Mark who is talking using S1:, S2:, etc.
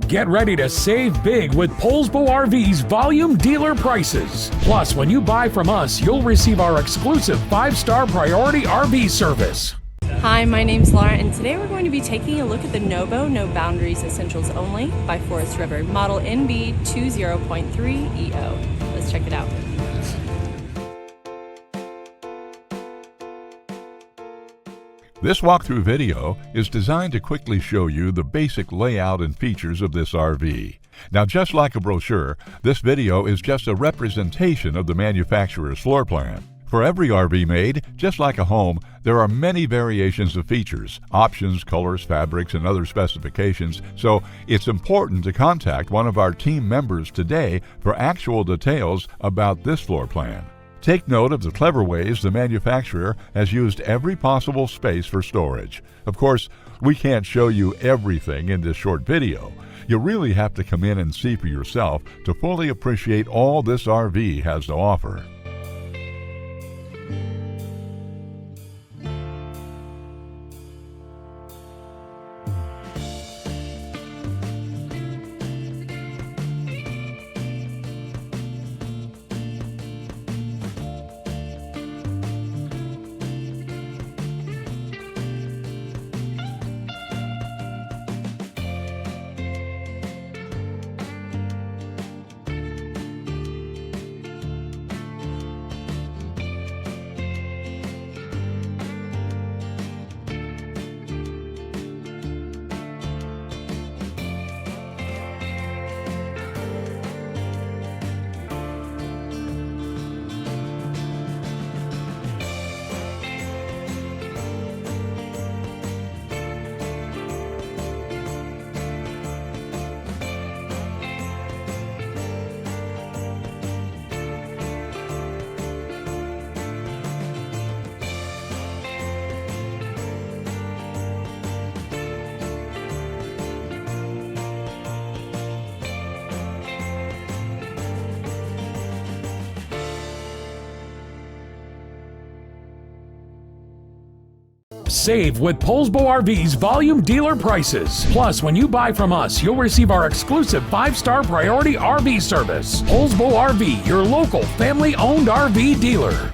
S1: Get ready to save big with Poulsbo RV's volume dealer prices. Plus, when you buy from us, you'll receive our exclusive 5-star priority RV service.
S2: Hi, my name's Laura, and today we're going to be taking a look at the No Boundaries Essentials Only by Forest River, model NB20.3 EO. Let's check it out.
S3: This walkthrough video is designed to quickly show you the basic layout and features of this RV. Now, just like a brochure, this video is just a representation of the manufacturer's floor plan. For every RV made, just like a home, there are many variations of features, options, colors, fabrics, and other specifications, so it's important to contact one of our team members today for actual details about this floor plan. Take note of the clever ways the manufacturer has used every possible space for storage. Of course, we can't show you everything in this short video. You really have to come in and see for yourself to fully appreciate all this RV has to offer.
S1: Save with Poulsbo RV's volume dealer prices. Plus, when you buy from us, you'll receive our exclusive 5-star priority RV service. Poulsbo RV, your local family-owned RV dealer.